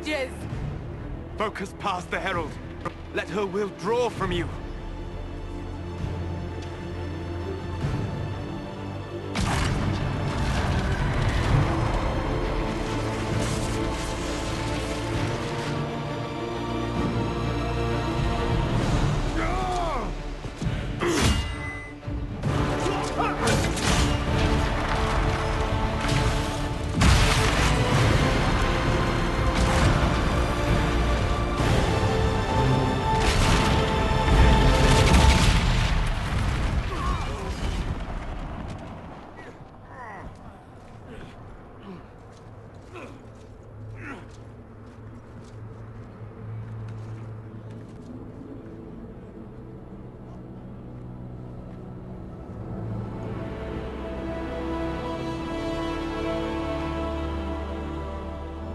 mages! Focus past the Herald. Let her will draw from you.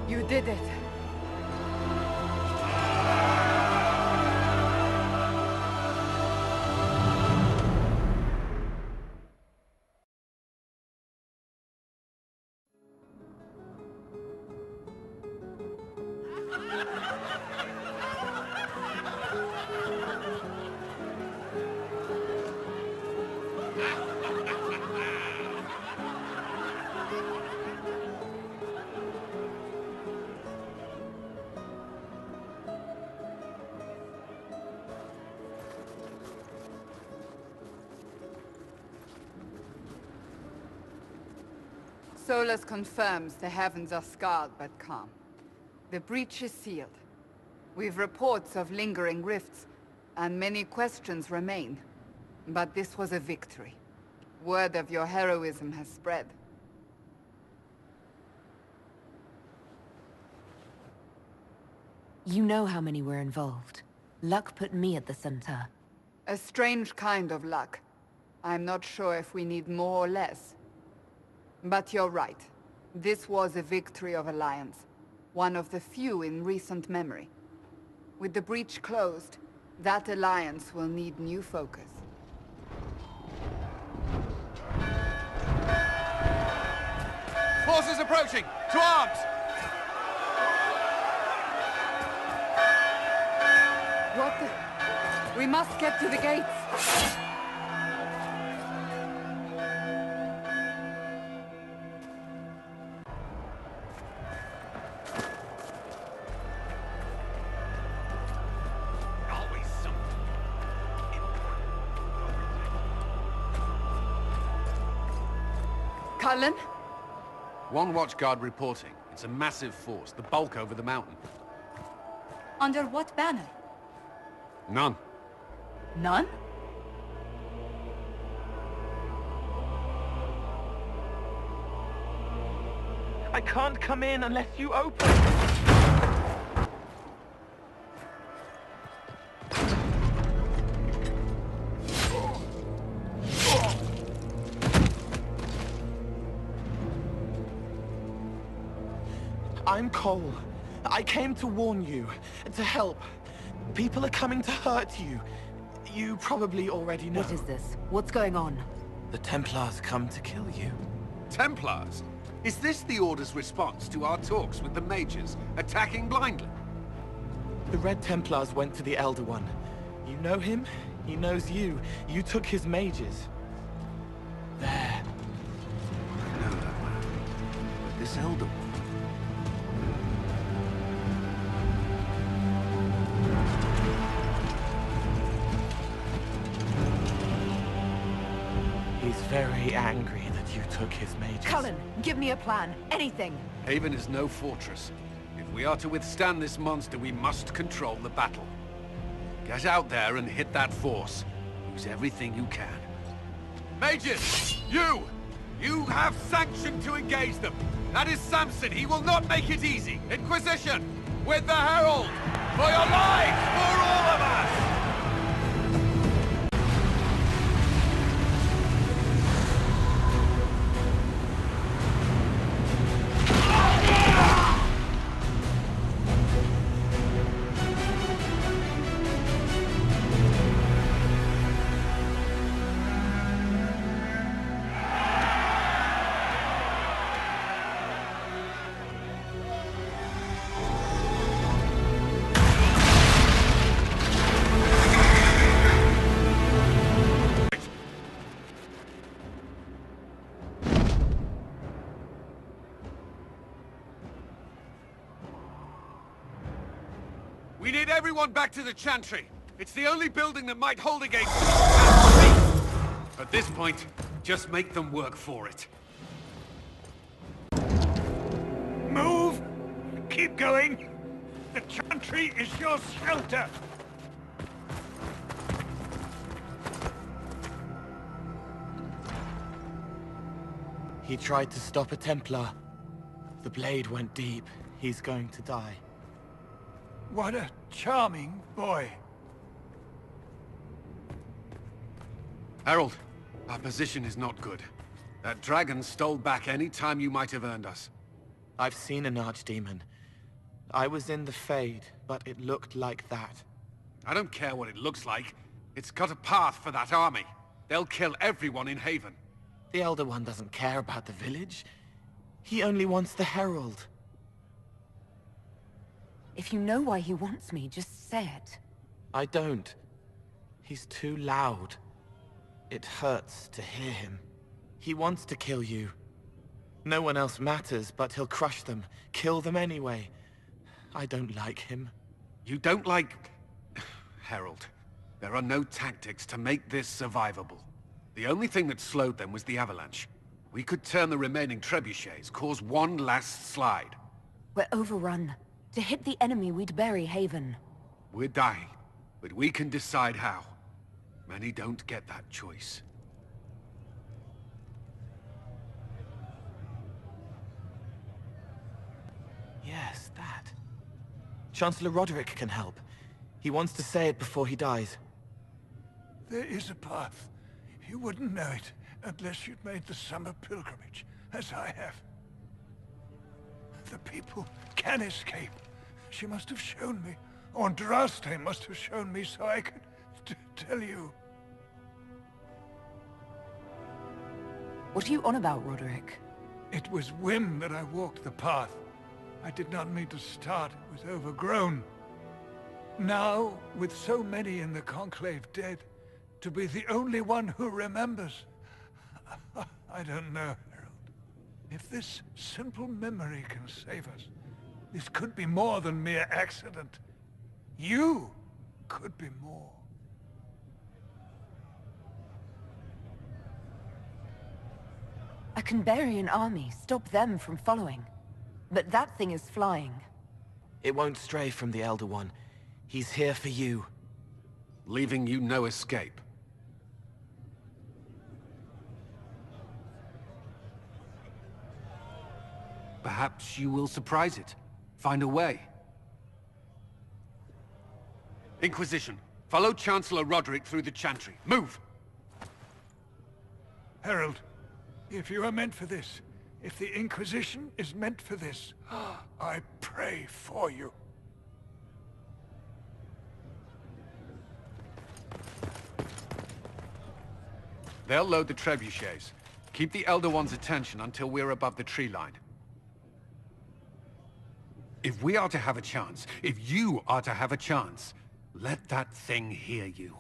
You did it. Solus confirms the heavens are scarred but calm. The breach is sealed. We've reports of lingering rifts, and many questions remain. But this was a victory. Word of your heroism has spread. You know how many were involved. Luck put me at the center. A strange kind of luck. I'm not sure if we need more or less. But you're right. This was a victory of Alliance. One of the few in recent memory. With the breach closed, that Alliance will need new focus. Forces approaching! To arms! What the... We must get to the gates! Cullen? One watchguard reporting. It's a massive force, the bulk over the mountain. Under what banner? None. None? I can't come in unless you open. I'm Cole. I came to warn you, to help. People are coming to hurt you. You probably already know. What is this? What's going on? The Templars come to kill you. Templars? Is this the Order's response to our talks with the mages, attacking blindly? The Red Templars went to the Elder One. You know him, he knows you. You took his mages. There. I know that man. But this Elder One... He's very angry that you took his mages. Cullen, give me a plan. Anything. Haven is no fortress. If we are to withstand this monster, we must control the battle. Get out there and hit that force. Use everything you can. Mages! You! You have sanction to engage them! That is Samson! He will not make it easy! Inquisition! With the Herald! For your lives! For all of us! We need everyone back to the Chantry. It's the only building that might hold against us. At this point, just make them work for it. Move! Keep going! The Chantry is your shelter! He tried to stop a Templar. The blade went deep. He's going to die. What a charming boy. Harold, our position is not good. That dragon stole back any time you might have earned us. I've seen an archdemon. I was in the Fade, but it looked like that. I don't care what it looks like. It's got a path for that army. They'll kill everyone in Haven. The Elder One doesn't care about the village. He only wants the Herald. If you know why he wants me, just say it. I don't. He's too loud. It hurts to hear him. He wants to kill you. No one else matters, but he'll crush them, kill them anyway. I don't like him. You don't like... Harold, there are no tactics to make this survivable. The only thing that slowed them was the avalanche. We could turn the remaining trebuchets, cause one last slide. We're overrun. To hit the enemy, we'd bury Haven. We're dying, but we can decide how. Many don't get that choice. Yes, that. Chancellor Roderick can help. He wants to say it before he dies. There is a path. You wouldn't know it unless you'd made the summer pilgrimage, as I have. The people can escape. She must have shown me. Or Andraste must have shown me so I could tell you. What are you on about, Roderick? It was whim that I walked the path. I did not mean to start. It was overgrown. Now, with so many in the Conclave dead, to be the only one who remembers... I don't know, Harold. If this simple memory can save us, this could be more than mere accident. You could be more. I can bury an army, stop them from following. But that thing is flying. It won't stray from the Elder One. He's here for you. Leaving you no escape. Perhaps you will surprise it. Find a way. Inquisition, follow Chancellor Roderick through the Chantry. Move! Harold, if you are meant for this, if the Inquisition is meant for this, I pray for you. They'll load the trebuchets. Keep the Elder One's attention until we're above the tree line. If we are to have a chance, if you are to have a chance, let that thing hear you.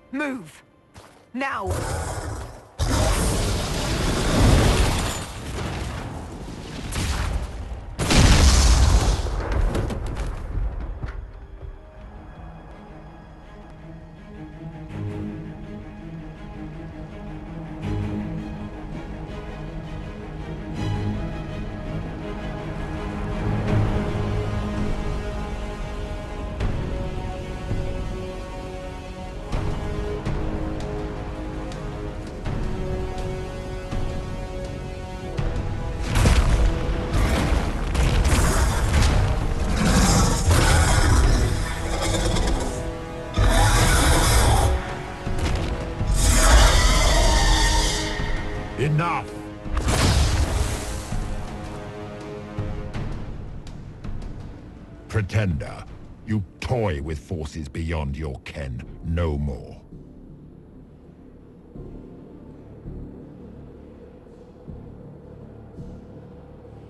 Move! Now! Enough! pretender. You toy with forces beyond your ken, no more.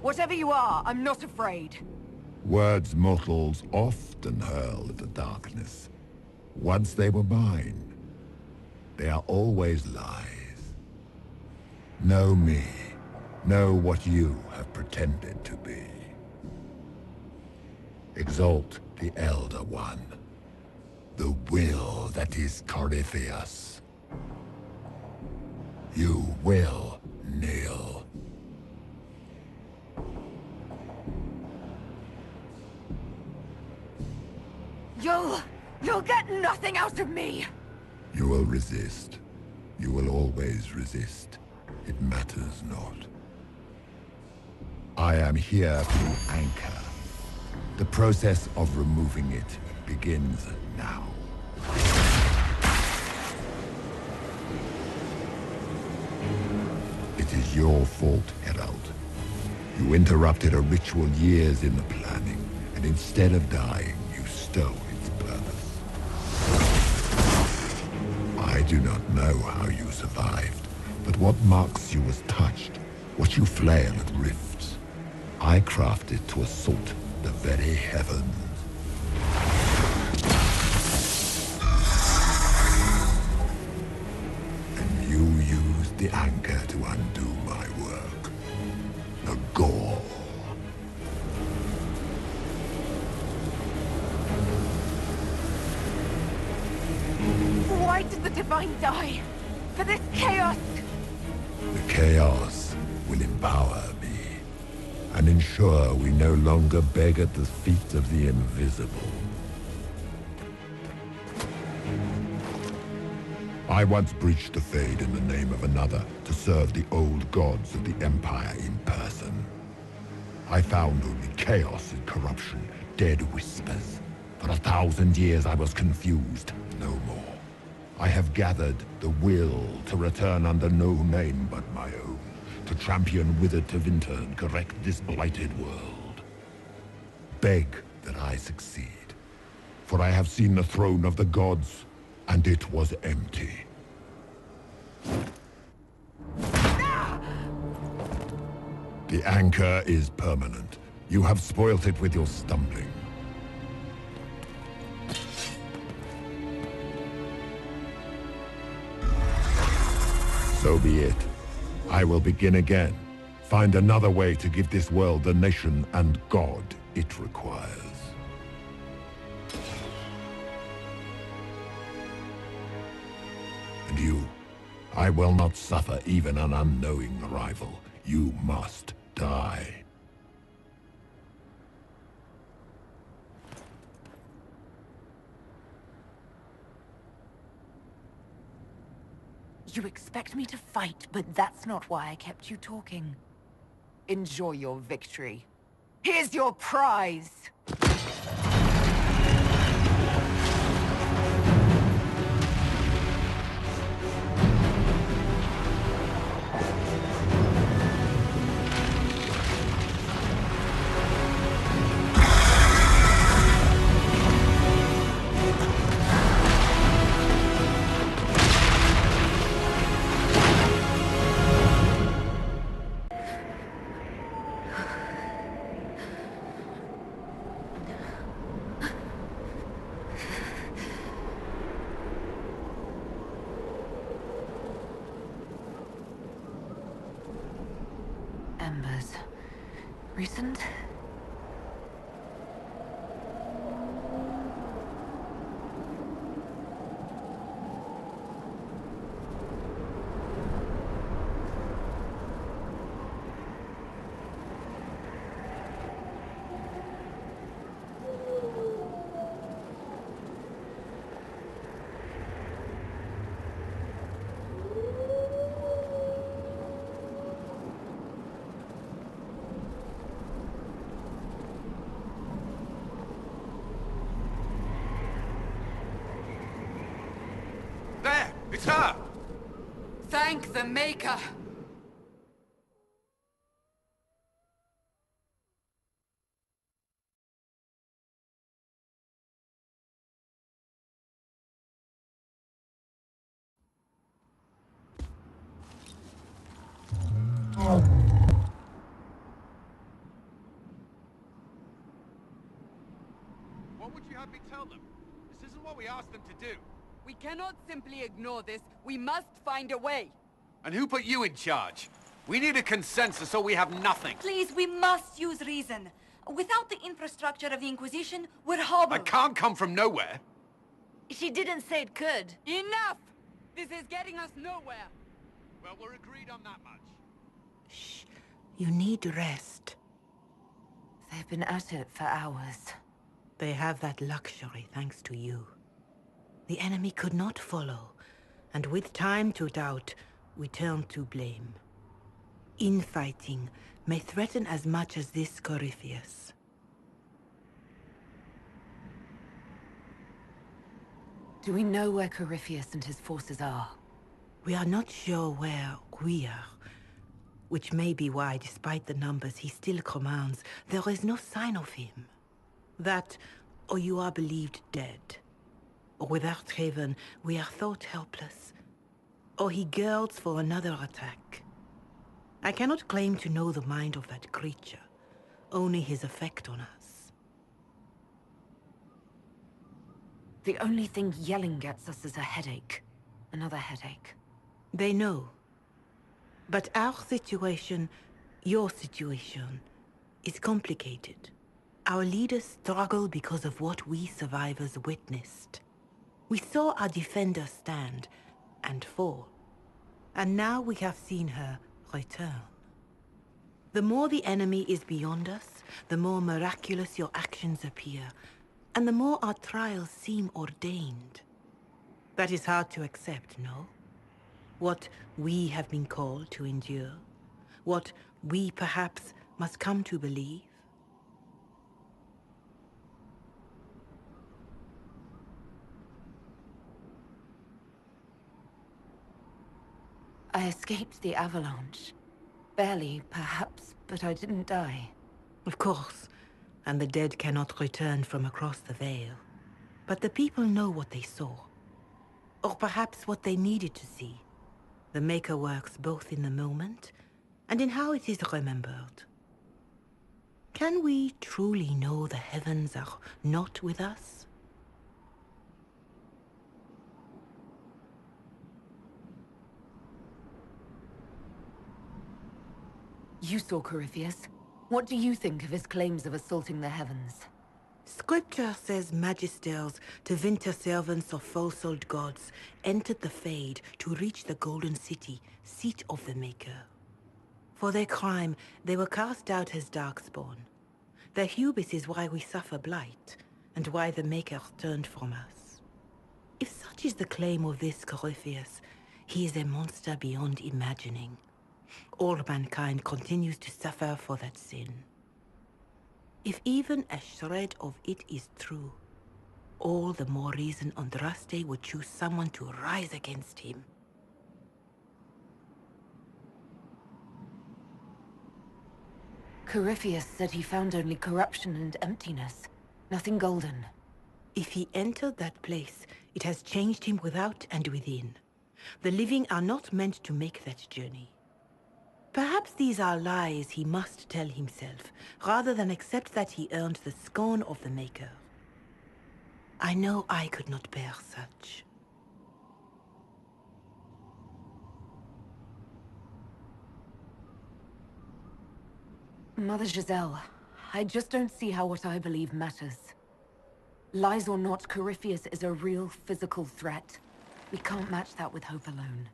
Whatever you are, I'm not afraid. Words mortals often hurl at the darkness. Once they were mine, they are always lies. Know me. Know what you have pretended to be. Exalt the Elder One. The will that is Corypheus. You will kneel. You'll get nothing out of me! You will resist. You will always resist. It matters not. I am here to anchor. The process of removing it begins now. It is your fault, Herald. You interrupted a ritual years in the planning, and instead of dying, you stole its purpose. I do not know how you survived, but what marks you as touched, what you flail at rifts, I crafted to assault the very heavens. And you used the anchor to undo my work. The gore. Why did the Divine die? For this chaos! The chaos will empower me and ensure we no longer beg at the feet of the invisible. I once breached the Fade in the name of another to serve the old gods of the Empire in person. I found only chaos and corruption, dead whispers. For 1,000 years I was confused, no more. I have gathered the will to return under no name but my own, to champion Withered to Winter and correct this blighted world. Beg that I succeed, for I have seen the throne of the gods, and it was empty. The anchor is permanent. You have spoilt it with your stumbling. So be it. I will begin again. Find another way to give this world the nation and God it requires. And you, I will not suffer even an unknowing rival. You must die. You expect me to fight, but that's not why I kept you talking. Enjoy your victory. Here's your prize! Embers. Recent? There! It's her! Thank the Maker! let me tell them. This isn't what we asked them to do. We cannot simply ignore this. We must find a way. And who put you in charge? We need a consensus or we have nothing. Please, we must use reason. Without the infrastructure of the Inquisition, we're hobbled. I can't come from nowhere. She didn't say it could. Enough! This is getting us nowhere. Well, we're agreed on that much. Shh. You need rest. They've been at it for hours. They have that luxury thanks to you. The enemy could not follow, and with time to doubt, we turn to blame. Infighting may threaten as much as this Corypheus. Do we know where Corypheus and his forces are? We are not sure where we are, which may be why, despite the numbers he still commands, there is no sign of him. That, or you are believed dead. Or without Haven, we are thought helpless. Or he girds for another attack. I cannot claim to know the mind of that creature, only his effect on us. The only thing yelling gets us is a headache. Another headache. They know. But our situation, your situation, is complicated. Our leaders struggle because of what we survivors witnessed. We saw our defender stand and fall. And now we have seen her return. The more the enemy is beyond us, the more miraculous your actions appear, and the more our trials seem ordained. That is hard to accept, no? What we have been called to endure, what we perhaps must come to believe. I escaped the avalanche. Barely, perhaps, but I didn't die. Of course, and the dead cannot return from across the veil. But the people know what they saw. Or perhaps what they needed to see. The Maker works both in the moment and in how it is remembered. Can we truly know the heavens are not with us? You saw Corypheus. What do you think of his claims of assaulting the heavens? Scripture says magisters, divinter servants of false-souled gods, entered the Fade to reach the Golden City, seat of the Maker. For their crime, they were cast out as darkspawn. Their hubris is why we suffer blight, and why the Maker turned from us. If such is the claim of this Corypheus, he is a monster beyond imagining. All mankind continues to suffer for that sin. If even a shred of it is true, all the more reason Andraste would choose someone to rise against him. Corypheus said he found only corruption and emptiness, nothing golden. If he entered that place, it has changed him without and within. The living are not meant to make that journey. Perhaps these are lies he must tell himself, rather than accept that he earned the scorn of the Maker. I know I could not bear such. Mother Giselle, I just don't see how what I believe matters. Lies or not, Corypheus is a real physical threat. We can't match that with hope alone.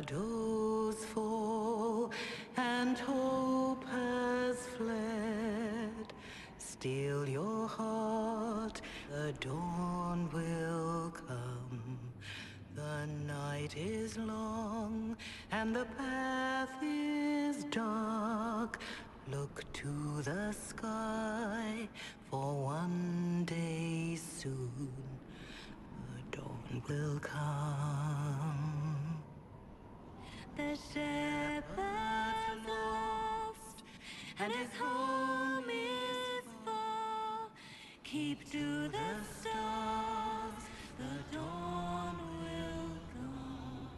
Shadows fall and hope has fled. Still your heart, the dawn will come. The night is long and the path is dark. Look to the sky, for one day soon the dawn will come. The shepherds and his home is far. Keep to the stars, the dawn will come.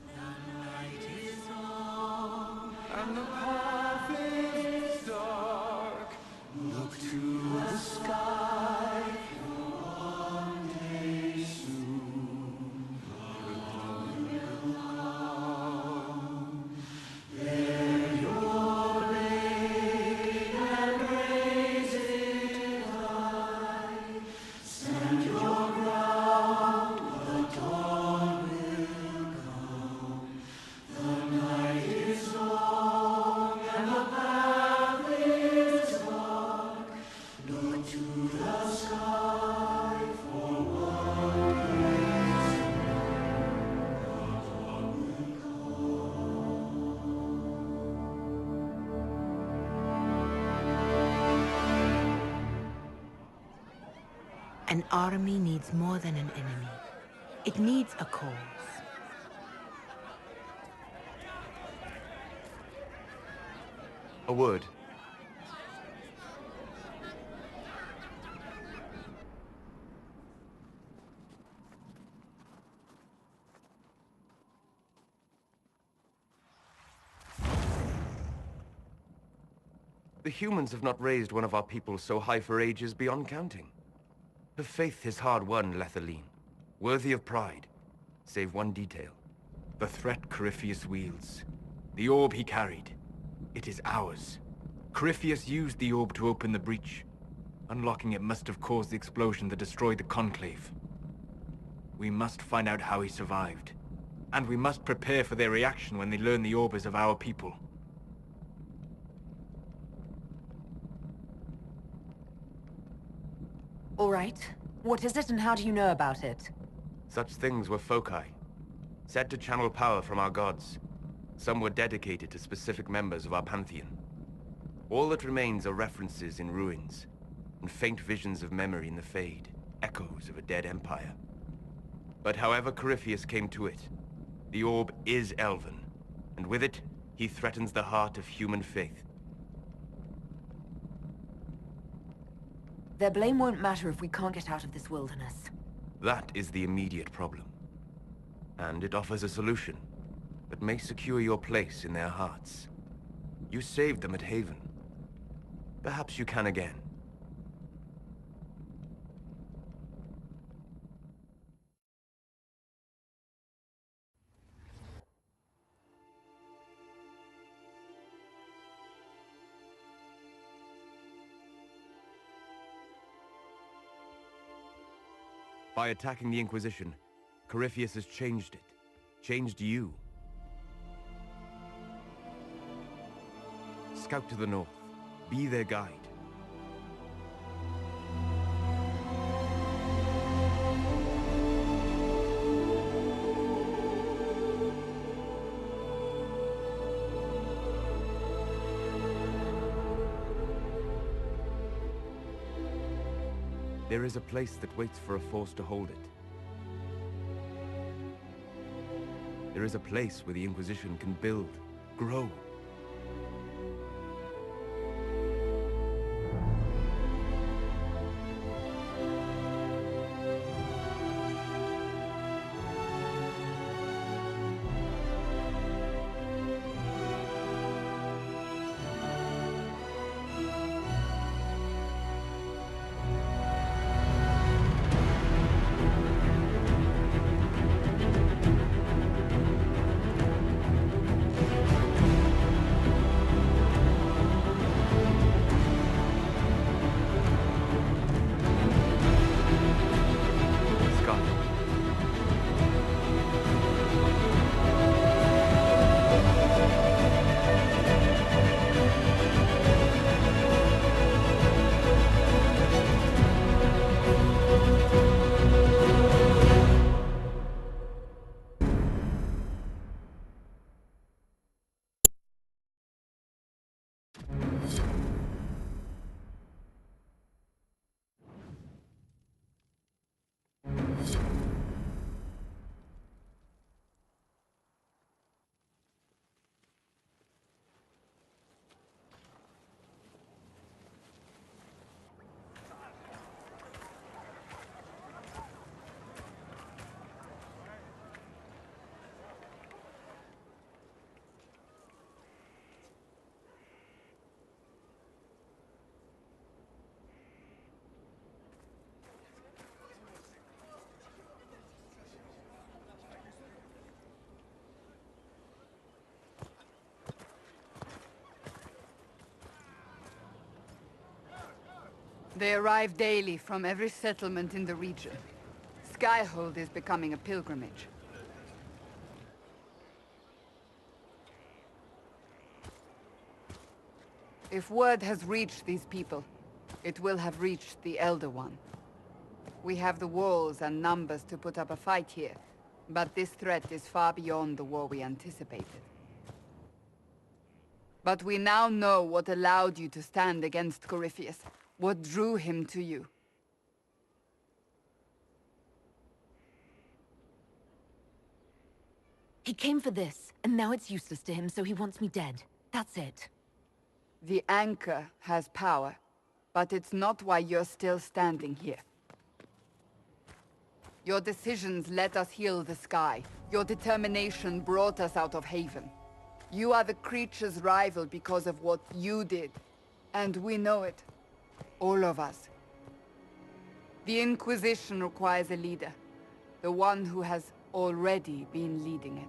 The night is long, And the path is dark. Look to the sky. One day soon, the dawn will come. There your blade and raise it high. Stand your ground, the dawn will come. The night is long and the path is dark. Look to the sky for one day soon, the dawn will An army needs more than an enemy. It needs a cause. A word. The humans have not raised one of our people so high for ages beyond counting. Her faith is hard-won, Lethaline. Worthy of pride, save one detail. The threat Corypheus wields. The orb he carried. It is ours. Corypheus used the orb to open the breach. Unlocking it must have caused the explosion that destroyed the Conclave. We must find out how he survived. And we must prepare for their reaction when they learn the orb is of our people. All right. What is it and how do you know about it? Such things were foci, said to channel power from our gods. Some were dedicated to specific members of our pantheon. All that remains are references in ruins, and faint visions of memory in the Fade, echoes of a dead empire. But however Corypheus came to it, the orb is Elven, and with it, he threatens the heart of human faith. Their blame won't matter if we can't get out of this wilderness. That is the immediate problem. And it offers a solution that may secure your place in their hearts. You saved them at Haven. Perhaps you can again. By attacking the Inquisition, Corypheus has changed it. Changed you. Scout to the north. Be their guide. There is a place that waits for a force to hold it. There is a place where the Inquisition can build, grow. They arrive daily from every settlement in the region. Skyhold is becoming a pilgrimage. If word has reached these people, it will have reached the Elder One. We have the walls and numbers to put up a fight here, but this threat is far beyond the war we anticipated. But we now know what allowed you to stand against Corypheus, what drew him to you. He came for this, and now it's useless to him, so he wants me dead. That's it. The anchor has power, but it's not why you're still standing here. Your decisions let us heal the sky. Your determination brought us out of Haven. You are the creature's rival because of what you did. And we know it. All of us. The Inquisition requires a leader. The one who has already been leading it.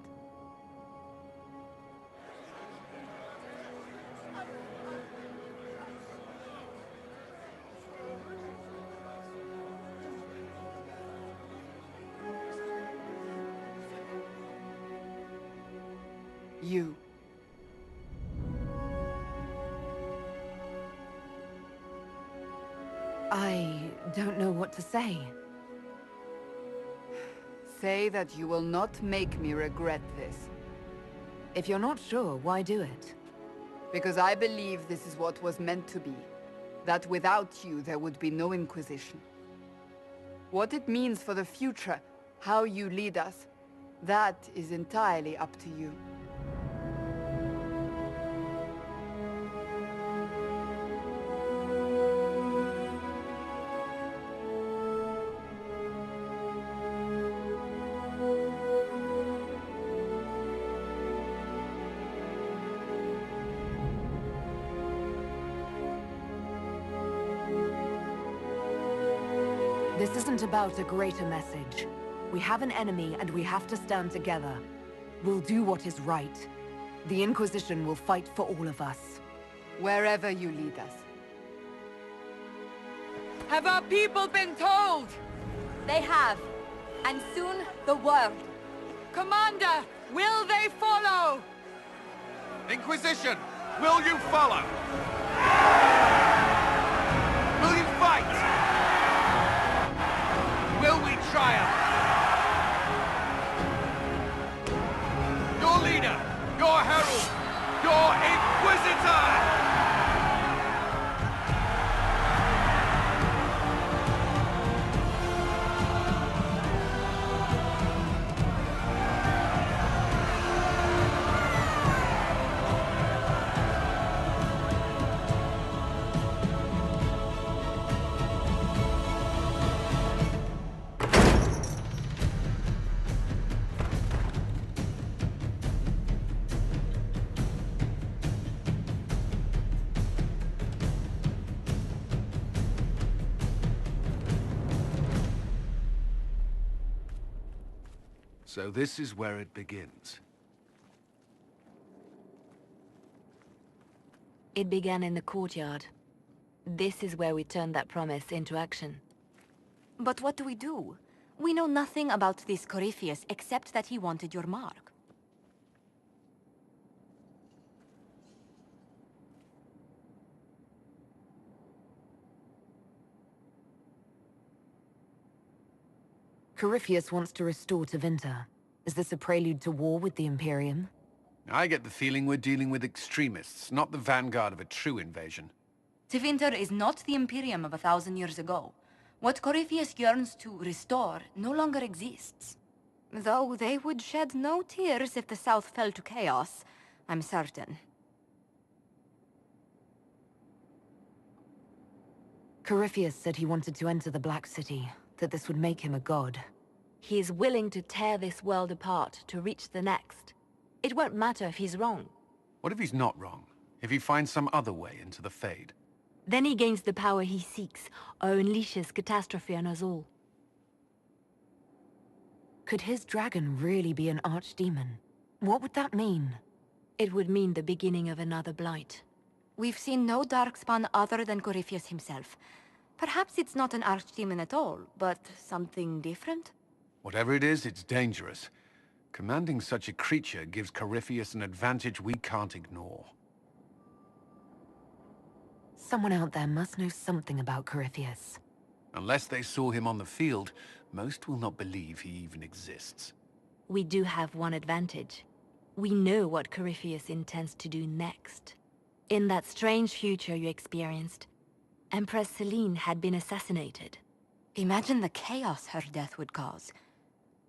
You. I don't know what to say. Say that you will not make me regret this. If you're not sure, why do it? Because I believe this is what was meant to be. That without you, there would be no Inquisition. What it means for the future, how you lead us, that is entirely up to you. This isn't about a greater message. We have an enemy and we have to stand together. We'll do what is right. The Inquisition will fight for all of us. Wherever you lead us. Have our people been told? They have. And soon, the world. Commander, will they follow? Inquisition, will you follow? Will you fight? Will we triumph? Your leader, your herald, your Inquisitor! So this is where it begins. It began in the courtyard. This is where we turned that promise into action. But what do we do? We know nothing about this Corypheus except that he wanted your mark. Corypheus wants to restore Tevinter. Is this a prelude to war with the Imperium? I get the feeling we're dealing with extremists, not the vanguard of a true invasion. Tevinter is not the Imperium of 1,000 years ago. What Corypheus yearns to restore no longer exists. Though they would shed no tears if the South fell to chaos, I'm certain. Corypheus said he wanted to enter the Black City, that this would make him a god. He is willing to tear this world apart to reach the next. It won't matter if he's wrong. What if he's not wrong? If he finds some other way into the Fade? Then he gains the power he seeks, or unleashes catastrophe on us all. Could his dragon really be an archdemon? What would that mean? It would mean the beginning of another blight. We've seen no darkspawn other than Corypheus himself. Perhaps it's not an archdemon at all, but something different? Whatever it is, it's dangerous. Commanding such a creature gives Corypheus an advantage we can't ignore. Someone out there must know something about Corypheus. Unless they saw him on the field, most will not believe he even exists. We do have one advantage. We know what Corypheus intends to do next. In that strange future you experienced, Empress Selene had been assassinated. Imagine the chaos her death would cause.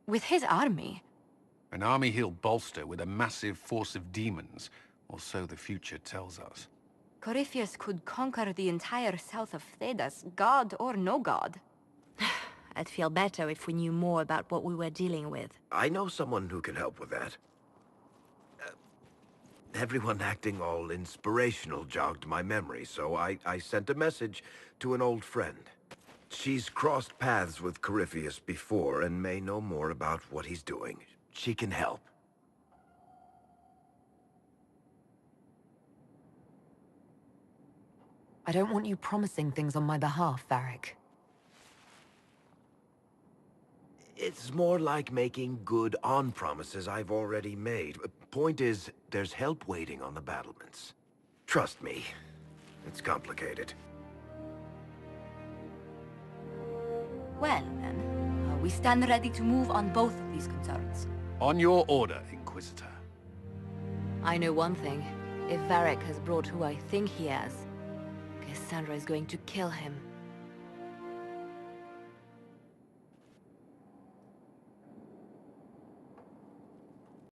With his army. An army he'll bolster with a massive force of demons, or so the future tells us. Corypheus could conquer the entire south of Thedas, god or no god. I'd feel better if we knew more about what we were dealing with. I know someone who can help with that. Everyone acting all inspirational jogged my memory, so I sent a message to an old friend. She's crossed paths with Corypheus before and may know more about what he's doing. She can help. I don't want you promising things on my behalf, Varric. It's more like making good on promises I've already made. Point is, there's help waiting on the battlements. Trust me, it's complicated. Well, then, we stand ready to move on both of these concerns. On your order, Inquisitor. I know one thing. If Varric has brought who I think he has, Cassandra is going to kill him.